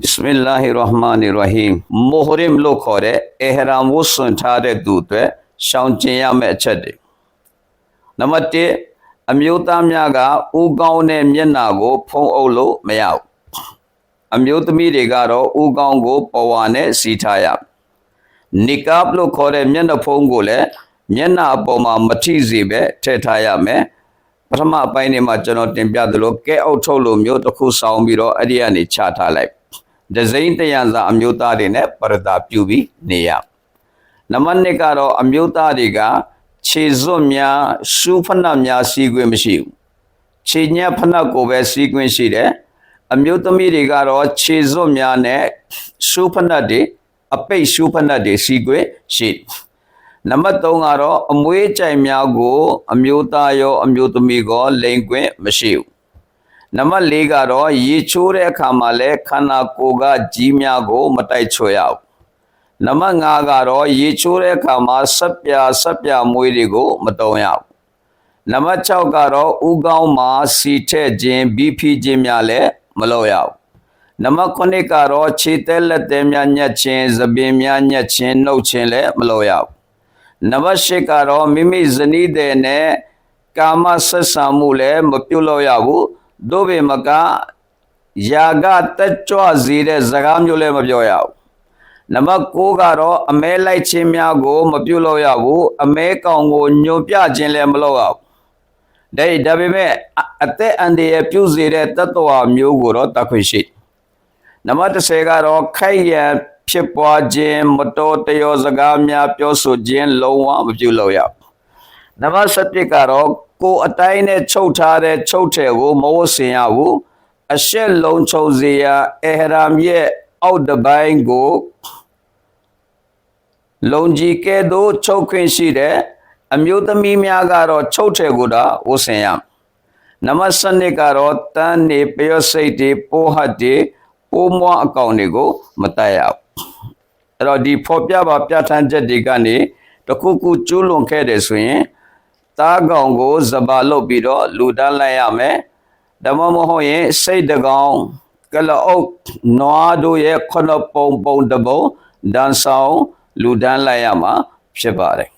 Bismillahirrahmanirrahim. Muhrim လို့ခေါ်တဲ့ ihram ဝတ်ဆင်ထားတဲ့သူအတွက်ရှောင်ကျဉ်ရမယ့်အချက်တွေနံပါတ်1အမျိုးသားများကဥကောင်းတဲ့မျက်နှာကိုဖုံးအုပ်လို့မရဘူးအမျိုးသမီးတွေကတော့ဥကောင်းကိုပဝါနဲ့စီထားရနီကာဘ်လို့ခေါ်တဲ့မျက်နှာဖုံးကိုလည်းမျက်နှာအပေါ်မှာမထိစေပဲထည့်ထားရမယ်ပထမအပိုင်းနေမှာကျွန်တော်တင်ပြသလိုကဲအုပ်ထုတ်လို့မျိုးတစ်ခုဆောင်ပြီးတော့အဲ့ဒီကနေချထားလိုက်ဒဇိန်တရံစာအမျိုးသားတွေနဲ့ပရဒါပြုပြီးနေရနံပါတ်2ကတော့အမျိုးသားတွေကခြေစွပ်များရှူးဖနက်များစီးခွင့်မရှိဘူးခြေညက်ဖနက်ကိုပဲစီးခွင့်ရှိတယ်အမျိုးသမီးတွေကတော့ခြေစွပ်များနဲ့ရှူးဖနက်တွေအပိတ်ရှူးဖနက်တွေစီးခွင့်ရှိနံပါတ်3ကတော့အမွေးကြိုင်များကိုအမျိုးသားရောအမျိုးသမီးကိုလိမ်ခွင့်မရှိဘူးနံပါတ်4ကတော့ရေချိုးတဲ့အခါမှာလည်းခန္ဓာကိုယ်ကကြီးများကိုမတိုက်ချွေရဘူးနံပါတ်5ကတော့ရေချိုးတဲ့အခါမှာဆက်ပြမွေးတွေကိုမတုံရဘူးနံပါတ်6ကတော့ဥကောင်းမှာစီထည့်ခြင်းဘီဖီခြင်းများလည်းမလုပ်ရဘူးနံပါတ်9ကတော့ခြေသက်လက်သက်များညက်ခြင်းသပင်များညက်ခြင်းနှုတ်ခြင်းလည်းမလုပ်ရဘူးနံပါတ်10ကတော့မိမိဇနီးတဲ့နဲ့ကာမဆက်ဆံမှုလည်းမပြုလုပ်ရဘူးတို့ပေမကယာကတက်ကြွစေတဲ့စကားမျိုးလည်းမပြောရဘူးနံပါတ်9ကတော့အမဲလိုက်ခြင်းများကိုမပြုလုပ်ရဘူးအမဲကောင်ကိုညွန်ပြခြင်းလည်းမလုပ်ရဘူးဒါပေမဲ့အသက်အန္တရာယ်ပြုစေတဲ့တတ္တဝါမျိုးကိုတော့တတ်ခွင့်ရှိနံပါတ်10ကတော့ခိုက်ရန်ဖြစ်ပွားခြင်းမတော်တရောစကားများပြောဆိုခြင်းလုံးဝမပြုလုပ်ရဘူးနံပါတ်11ကတော့ကိုယ်အတိုင်းနဲ့ချုပ်ထားတဲ့ချုပ်ထည်ကိုမဝတ်ဆင်ရဘူးအရှက်လုံးချုပ်စေရihramရဲ့အောက်တစ်ပိုင်းကိုလုံကြီးကဲ့သို့ချုပ်ခွင့်ရှိတဲ့အမျိုးသမီးများကတော့ချုပ်ထည်ကိုဒါဝတ်ဆင်ရနံပါတ်12ကတော့တန်းနေပျော့စိတ်တွေပိုးဟတ်တွေပိုးမွားအကောင်တွေကိုမတတ်ရဘူးအဲ့တော့ဒီဖော်ပြပါပြဋ္ဌာန်းချက်တွေကနေတခုခုကျူးလွန်ခဲ့တယ်ဆိုရင်သားကောင်ကိုဇဘာလုပ်ပြီးတော့လူတန်းလိုက်ရမယ်ဓမ္မမဟုတ်ရင်စိတ်တကောင်ကလအုပ်နွားတို့ရဲ့ခုနှစ်ပုံတပုံဒန်ဆောင်လူတန်းလိုက်ရမှာဖြစ်ပါတယ်